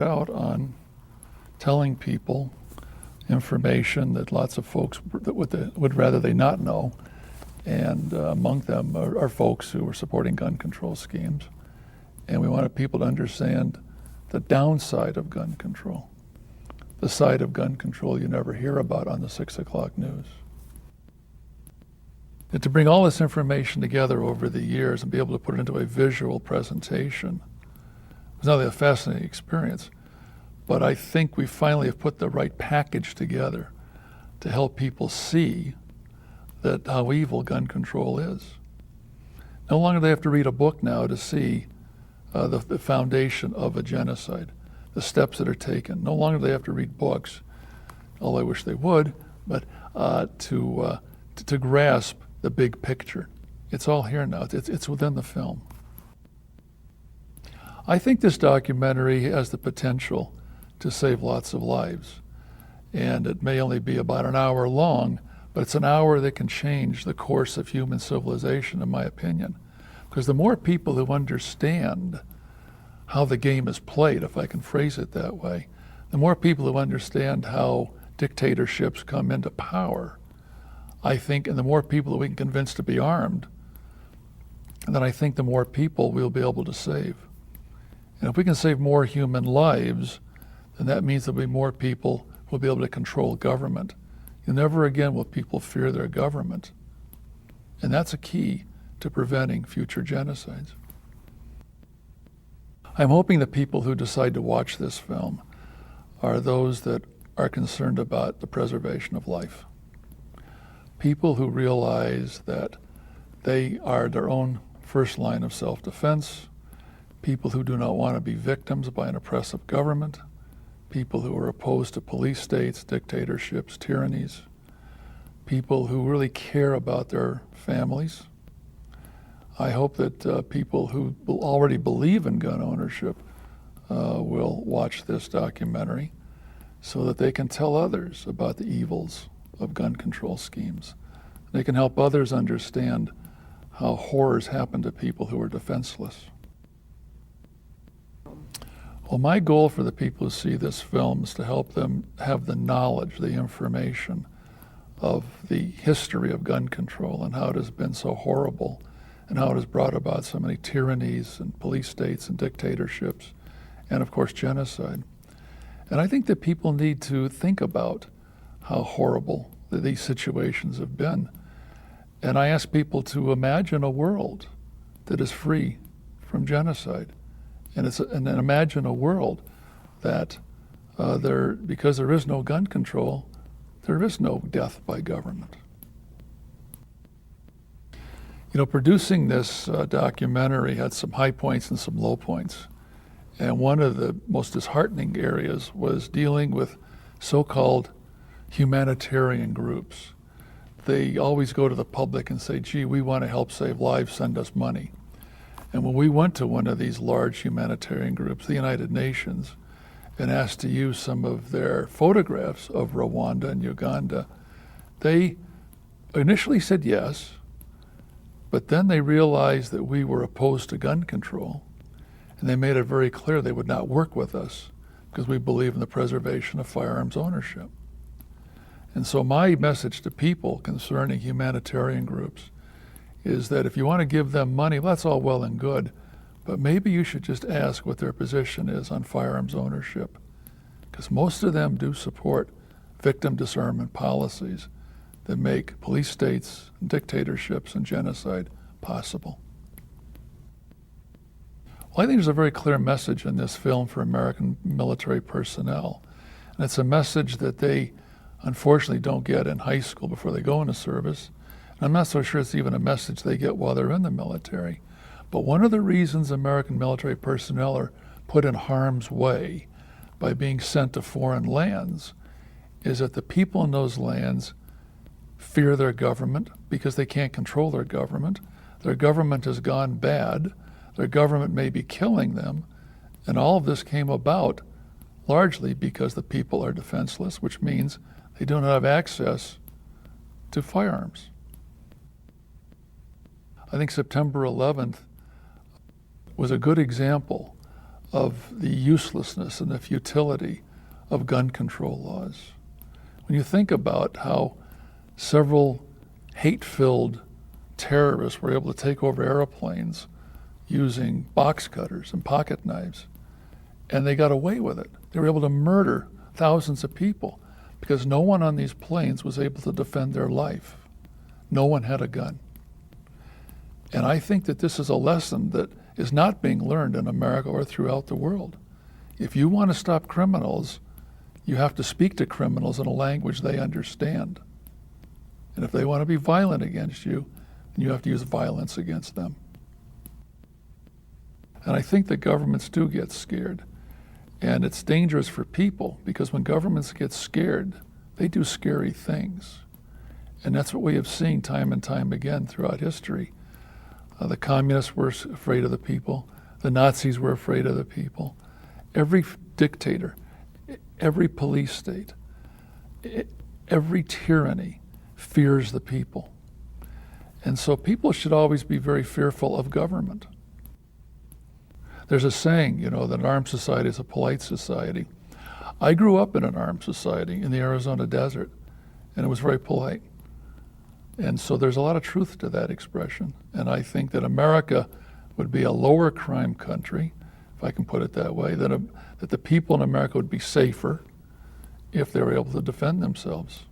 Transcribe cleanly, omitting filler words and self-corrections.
out on telling people information that lots of folks that would rather they not know, and among them are folks who are supporting gun control schemes. And we wanted people to understand the downside of gun control, the side of gun control you never hear about on the 6 o'clock news. And to bring all this information together over the years and be able to put it into a visual presentation was not only a fascinating experience, but I think we finally have put the right package together to help people see that how evil gun control is. No longer do they have to read a book now to see the foundation of a genocide, the steps that are taken. No longer do they have to read books, although I wish they would, but to grasp the big picture. It's all here now. It's within the film. I think this documentary has the potential to save lots of lives. And it may only be about an hour long, but it's an hour that can change the course of human civilization, in my opinion. Because the more people who understand how the game is played, if I can phrase it that way, the more people who understand how dictatorships come into power, I think, and the more people that we can convince to be armed, then I think the more people we'll be able to save. And if we can save more human lives, then that means there'll be more people who will be able to control government. Never again will people fear their government. And that's a key to preventing future genocides. I'm hoping that people who decide to watch this film are those that are concerned about the preservation of life. People who realize that they are their own first line of self-defense, people who do not want to be victims by an oppressive government, people who are opposed to police states, dictatorships, tyrannies, people who really care about their families. I hope that people who already believe in gun ownership will watch this documentary so that they can tell others about the evils of gun control schemes. They can help others understand how horrors happen to people who are defenseless. Well, my goal for the people who see this film is to help them have the knowledge, the information of the history of gun control and how it has been so horrible and how it has brought about so many tyrannies and police states and dictatorships and, of course, genocide. And I think that people need to think about how horrible these situations have been. And I ask people to imagine a world that is free from genocide. And imagine a world that because there is no gun control, there is no death by government. You know, producing this documentary had some high points and some low points. And one of the most disheartening areas was dealing with so-called humanitarian groups. They always go to the public and say, gee, we want to help save lives, send us money. And when we went to one of these large humanitarian groups, the United Nations, and asked to use some of their photographs of Rwanda and Uganda, they initially said yes, but then they realized that we were opposed to gun control, and they made it very clear they would not work with us because we believe in the preservation of firearms ownership. And so my message to people concerning humanitarian groups is that if you want to give them money, well, that's all well and good, but maybe you should just ask what their position is on firearms ownership, because most of them do support victim disarmament policies that make police states, dictatorships, and genocide possible. Well, I think there's a very clear message in this film for American military personnel, and it's a message that they unfortunately don't get in high school before they go into service. I'm not so sure it's even a message they get while they're in the military. But one of the reasons American military personnel are put in harm's way by being sent to foreign lands is that the people in those lands fear their government because they can't control their government. Their government has gone bad. Their government may be killing them. And all of this came about largely because the people are defenseless, which means they don't have access to firearms. I think September 11th was a good example of the uselessness and the futility of gun control laws. When you think about how several hate-filled terrorists were able to take over airplanes using box cutters and pocket knives, and they got away with it. They were able to murder thousands of people because no one on these planes was able to defend their life. No one had a gun. And I think that this is a lesson that is not being learned in America or throughout the world. If you want to stop criminals, you have to speak to criminals in a language they understand. And if they want to be violent against you, then you have to use violence against them. And I think that governments do get scared. And it's dangerous for people because when governments get scared, they do scary things. And that's what we have seen time and time again throughout history. The communists were afraid of the people. The Nazis were afraid of the people. Every dictator, every police state, every tyranny fears the people. And so people should always be very fearful of government. There's a saying, that an armed society is a polite society. I grew up in an armed society in the Arizona desert, and it was very polite. And so there's a lot of truth to that expression. And I think that America would be a lower crime country, if I can put it that way, that the people in America would be safer if they were able to defend themselves.